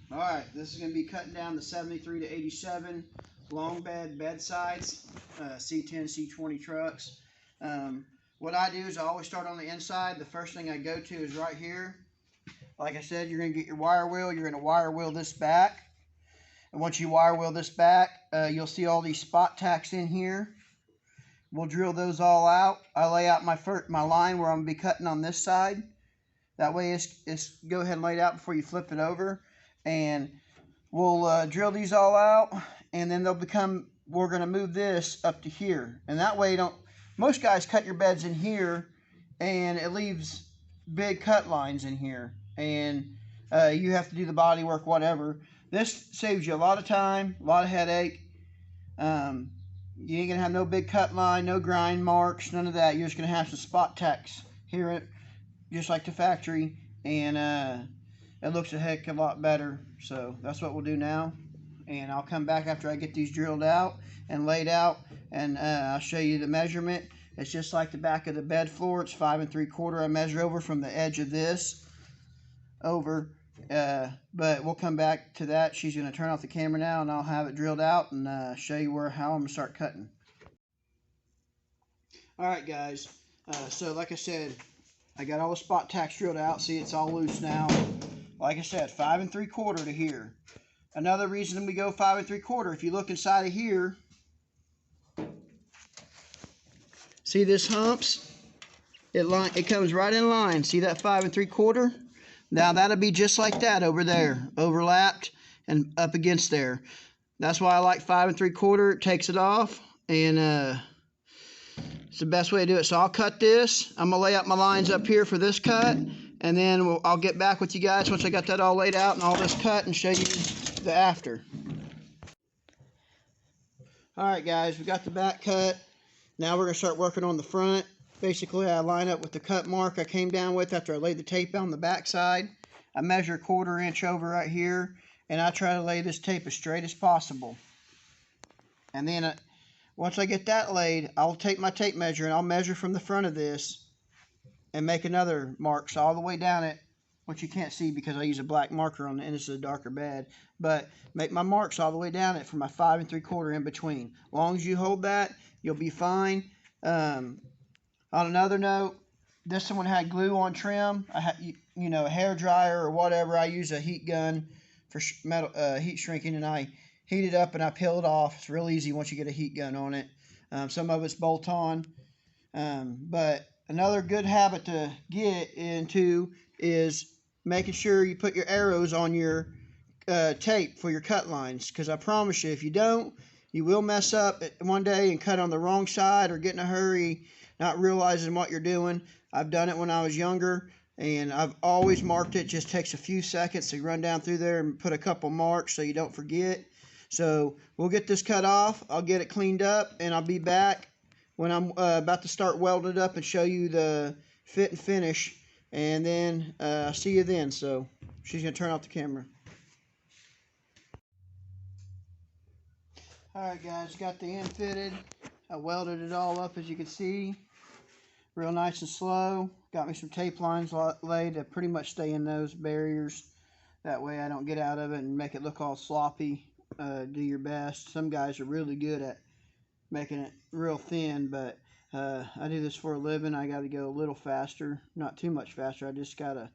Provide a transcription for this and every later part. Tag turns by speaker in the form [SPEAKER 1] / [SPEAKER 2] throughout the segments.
[SPEAKER 1] Alright, this is going to be cutting down the 73 to 87 longbed bedsides, C10, C20 trucks. What I do is I always start on the inside. The first thing I go to is right here. Like I said, you're going to get your wire wheel. You're going to wire wheel this back. And once you wire wheel this back, you'll see all these spot tacks in here. We'll drill those all out. I lay out my line where I'm going to be cutting on this side. That way it's go ahead and lay it out before you flip it over. And we'll drill these all out, and then we're going to move this up to here. And that way most guys cut your beds in here, and it leaves big cut lines in here. And you have to do the body work, whatever. This saves you a lot of time, a lot of headache. You ain't going to have no big cut line, no grind marks, none of that. You're just going to have some spot tacks here, just like the factory. And it looks a heck of a lot better. So that's what we'll do now. And I'll come back after I get these drilled out and laid out, and I'll show you the measurement. It's just like the back of the bed floor. It's 5 3/4. I measure over from the edge of this over. But we'll come back to that. She's going to turn off the camera now, and I'll have it drilled out and show you how I'm going to start cutting. Alright guys, so like I said, I got all the spot tacks drilled out. See, it's all loose now. Like I said, 5 3/4 to here. Another reason we go 5 3/4, if you look inside of here, see this humps? It comes right in line. See that 5 3/4? Now that'll be just like that over there, overlapped and up against there. That's why I like 5 3/4. It takes it off, and it's the best way to do it. So I'll cut this. I'm going to lay out my lines up here for this cut, and then I'll get back with you guys once I got that all laid out and all this cut, and show you the after. Alright guys, we got the back cut. Now we're going to start working on the front. Basically, I line up with the cut mark I came down with after I laid the tape on the back side. I measure 1/4 inch over right here, and I try to lay this tape as straight as possible. And then once I get that laid, I'll take my tape measure and I'll measure from the front of this and make another marks all the way down it, which you can't see because I use a black marker on the end. This is a darker bed, but make my marks all the way down it for my 5 3/4 in between. As long as you hold that, you'll be fine. On another note, this one had glue on trim. I had, a hair dryer or whatever. I use a heat gun for heat shrinking, and I heat it up and I peel it off. It's real easy once you get a heat gun on it. Some of it's bolt on. But another good habit to get into is making sure you put your arrows on your tape for your cut lines, because I promise you, if you don't, you will mess up one day and cut on the wrong side or get in a hurry, not realizing what you're doing. I've done it when I was younger, and I've always marked it. Just takes a few seconds to run down through there and put a couple marks so you don't forget. So we'll get this cut off. I'll get it cleaned up, and I'll be back when I'm about to start welding it up and show you the fit and finish. And then I'll see you then. So she's going to turn off the camera. Alright guys, got the end fitted. I welded it all up, as you can see. Real nice and slow. Got me some tape lines laid to pretty much stay in those barriers. That way I don't get out of it and make it look all sloppy. Do your best. Some guys are really good at making it real thin, but I do this for a living. I got to go a little faster, not too much faster. I just got to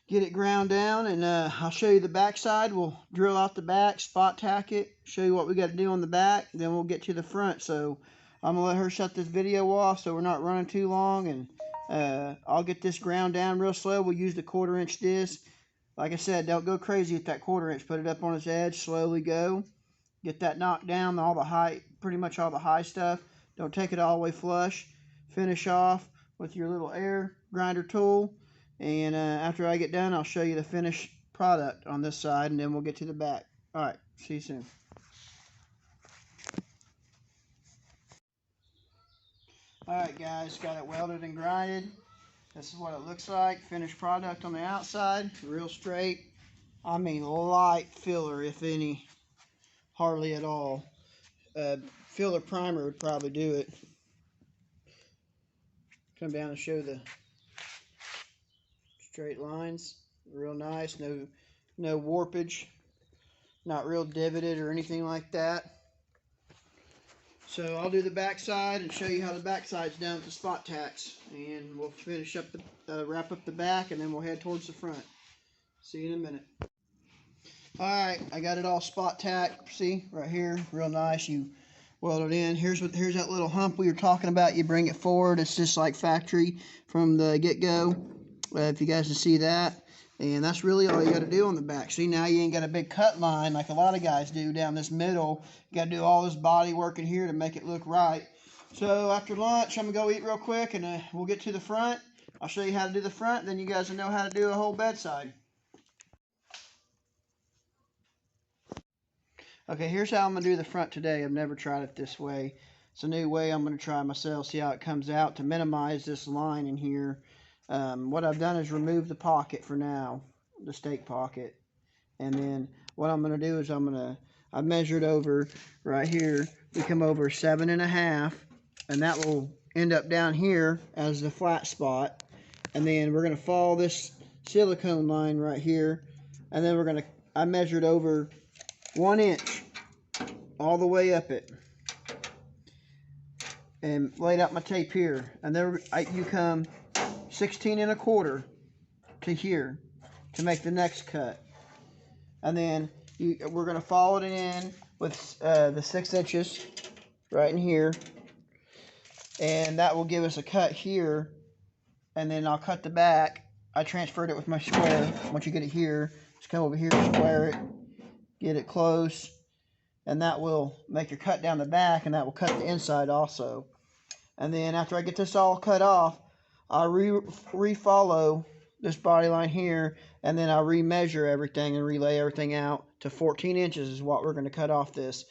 [SPEAKER 1] get it ground down, and I'll show you the back side. We'll drill out the back, spot tack it, show you what we got to do on the back, then we'll get to the front. So I'm going to let her shut this video off so we're not running too long, and I'll get this ground down real slow. We'll use the 1/4 inch disc. Like I said, don't go crazy with that 1/4 inch. Put it up on its edge, slowly go. Get that knocked down, pretty much all the high stuff. Don't take it all the way flush. Finish off with your little air grinder tool. And after I get done, I'll show you the finished product on this side, and then we'll get to the back. Alright, see you soon. Alright guys, got it welded and grinded. This is what it looks like. Finished product on the outside. Real straight. I mean light filler, if any. Hardly at all. Filler primer would probably do it. Come down and show the straight lines. Real nice. No no warpage, not real divoted or anything like that. So I'll do the back side and show you how the back side's done with the spot tacks, and we'll finish up the wrap up the back, and then we'll head towards the front. See you in a minute. Alright, I got it all spot tacked. See, right here, real nice. You weld it in. Here's that little hump we were talking about. You bring it forward. It's just like factory from the get-go. If you guys can see that. And that's really all you got to do on the back. See, now you ain't got a big cut line like a lot of guys do down this middle. You got to do all this body work in here to make it look right. So after lunch, I'm going to go eat real quick, and we'll get to the front. I'll show you how to do the front. Then you guys will know how to do a whole bedside. Okay, here's how I'm going to do the front today. I've never tried it this way. It's a new way I'm going to try myself, see how it comes out to minimize this line in here. What I've done is remove the pocket for now, the stake pocket. And then what I'm going to do is I measured over right here. We come over 7.5, and that will end up down here as the flat spot. And then we're going to follow this silicone line right here. And then I measured over 1 inch all the way up it. And laid out my tape here. And there you come 16.25 to here to make the next cut, and then we're going to follow it in with the 6 inches right in here, and that will give us a cut here. And then I'll cut the back. I transferred it with my square. Once you get it here, just come over here, square it, get it close, and that will make your cut down the back, and that will cut the inside also. And then after I get this all cut off, I'll re-follow this body line here, and then I'll re-measure everything and relay everything out to 14 inches is what we're going to cut off this.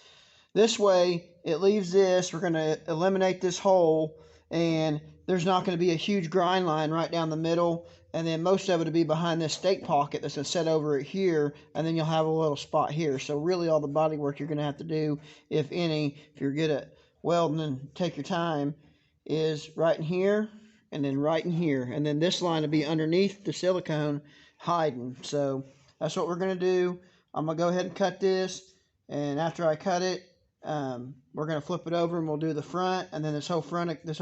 [SPEAKER 1] This way, it leaves this. We're going to eliminate this hole, and there's not going to be a huge grind line right down the middle, and then most of it will be behind this stake pocket that's going to set over it here, and then you'll have a little spot here. So really all the body work you're going to have to do, if any, if you're good at welding and take your time, is right in here, and then right in here, and then this line will be underneath the silicone hiding. So that's what we're going to do. I'm going to go ahead and cut this, and after I cut it, we're going to flip it over and we'll do the front, and then this whole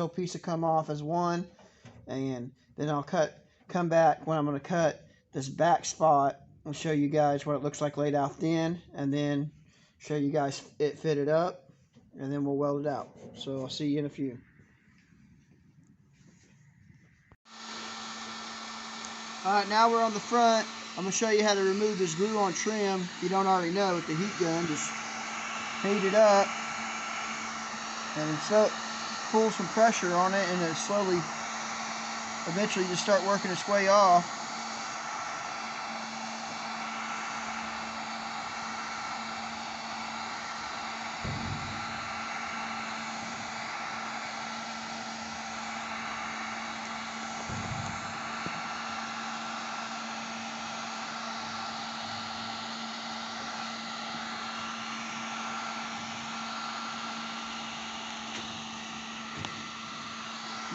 [SPEAKER 1] piece will come off as one, and then I'll come back when I'm going to cut this back spot and show you guys what it looks like laid out then, and then show you guys it fitted up, and then we'll weld it out. So I'll see you in a few. Alright, now we're on the front. I'm going to show you how to remove this glue-on trim. If you don't already know, with the heat gun, just heat it up, and so pull some pressure on it, and it slowly, eventually just start working its way off.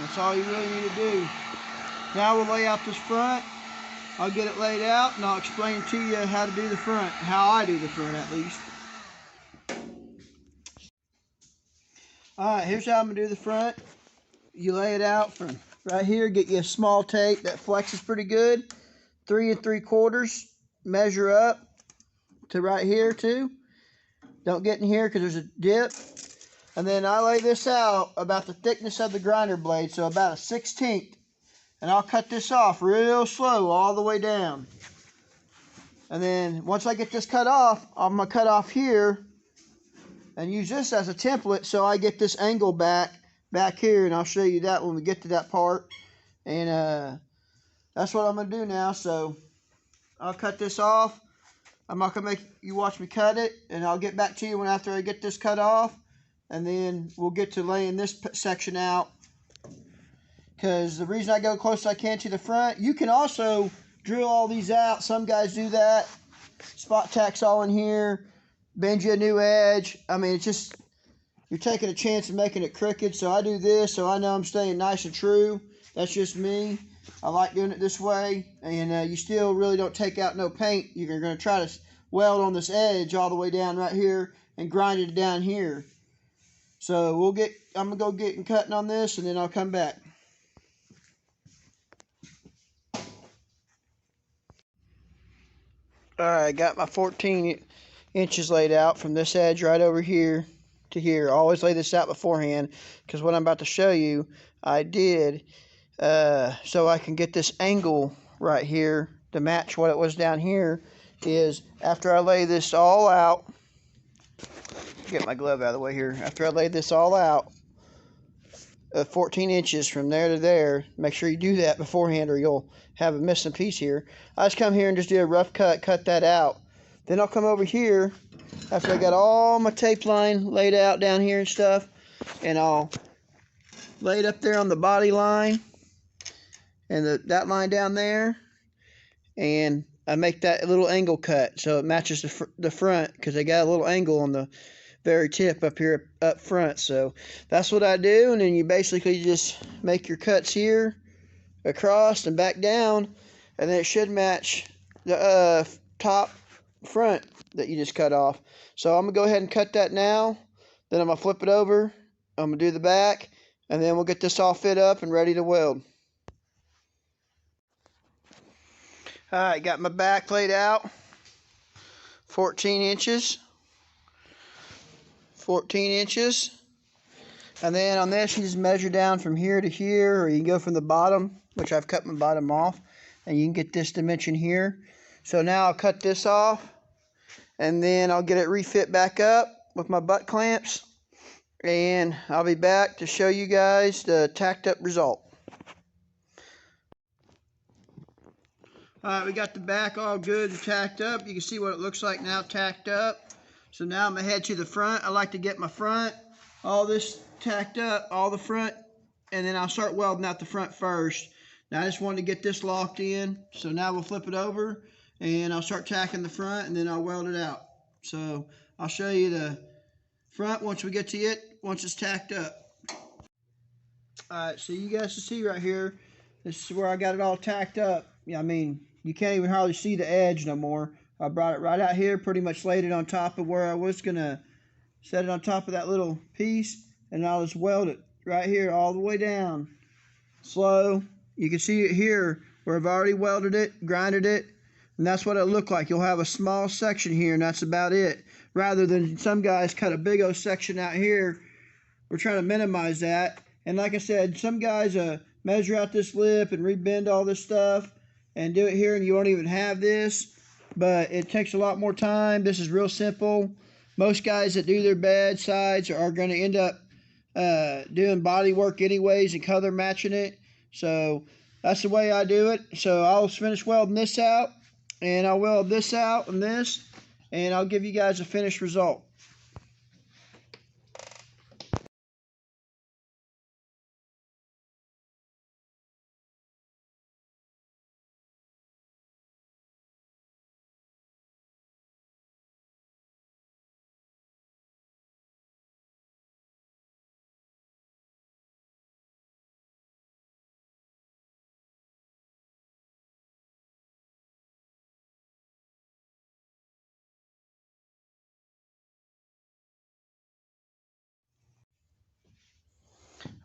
[SPEAKER 1] That's all you really need to do. Now we'll lay out this front. I'll get it laid out, and I'll explain to you how to do the front, how I do the front at least. Alright, here's how I'm going to do the front. You lay it out from right here, get you a small tape that flexes pretty good. 3 3/4, measure up to right here too. Don't get in here because there's a dip. And then I lay this out about the thickness of the grinder blade, so about a 1/16. And I'll cut this off real slow all the way down. And then once I get this cut off, I'm going to cut off here and use this as a template so I get this angle back here, and I'll show you that when we get to that part. And that's what I'm going to do now. So I'll cut this off. I'm not going to make you watch me cut it, and I'll get back to you after I get this cut off. And then we'll get to laying this section out. Because the reason I go close as I can to the front, you can also drill all these out. Some guys do that. Spot tacks all in here. Bend you a new edge. I mean, it's just, you're taking a chance of making it crooked. So I do this so I know I'm staying nice and true. That's just me. I like doing it this way, and you still really don't take out no paint. You're going to try to weld on this edge all the way down right here and grind it down here. So I'm going to go get and cutting on this, and then I'll come back. Alright, I got my 14 inches laid out from this edge right over here to here. I always lay this out beforehand, because what I'm about to show you, I did so I can get this angle right here to match what it was down here. Is after I lay this all out, get my glove out of the way here. After I lay this all out, 14 inches from there to there, make sure you do that beforehand or you'll have a missing piece here. I just come here and just do a rough cut that out. Then I'll come over here after I got all my tape line laid out down here and stuff, and I'll lay it up there on the body line and that line down there, and I make that little angle cut so it matches the front, because they got a little angle on the very tip up here up front. So that's what I do, and then you basically just make your cuts here across and back down, and then it should match the top front that you just cut off. So I'm gonna go ahead and cut that now, then I'm gonna flip it over, I'm gonna do the back, and then we'll get this all fit up and ready to weld. Alright, got my back laid out, 14 inches, and then on this you just measure down from here to here, or you can go from the bottom, which I've cut my bottom off, and you can get this dimension here. So now I'll cut this off, and then I'll get it refit back up with my butt clamps, and I'll be back to show you guys the tacked up result. Alright, we got the back all good and tacked up. You can see what it looks like now tacked up. So now I'm going to head to the front. I like to get my front, all this tacked up, all the front, and then I'll start welding out the front first. Now I just wanted to get this locked in. So now we'll flip it over and I'll start tacking the front, and then I'll weld it out. So I'll show you the front once we get to it, once it's tacked up. Alright, so you guys can see right here, this is where I got it all tacked up. I mean, you can't even hardly see the edge no more. I brought it right out here, pretty much laid it on top of where I was going to set it on top of that little piece, and I'll just weld it right here all the way down. Slow. You can see it here where I've already welded it, grinded it, and that's what it'll look like. You'll have a small section here, and that's about it. Rather than some guys cut a big old section out here, we're trying to minimize that. And like I said, some guys measure out this lip and rebend all this stuff and do it here, and you won't even have this, but it takes a lot more time. This is real simple. Most guys that do their bed sides are going to end up doing body work anyways and color matching it. So that's the way I do it. So I'll finish welding this out, and I'll weld this out and this, and I'll give you guys a finished result.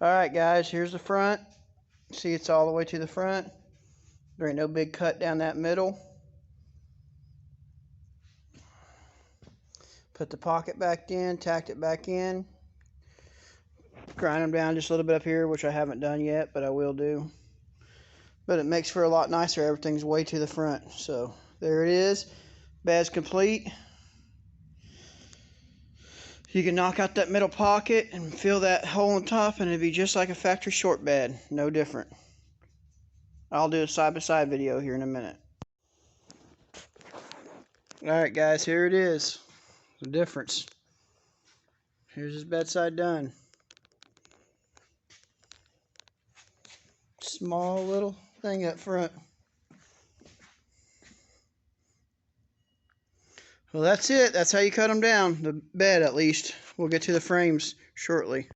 [SPEAKER 1] Alright guys, here's the front. See, it's all the way to the front. There ain't no big cut down that middle. Put the pocket back in, tacked it back in. Grind them down just a little bit up here, which I haven't done yet, but I will do. But it makes for a lot nicer. Everything's way to the front. So there it is. Bed's complete. You can knock out that middle pocket and fill that hole on top, and it'd be just like a factory short bed. No different. I'll do a side-by-side video here in a minute. Alright guys, here it is. The difference. Here's his bedside done. Small little thing up front. Well, that's it. That's how you cut them down. The bed, at least. We'll get to the frames shortly.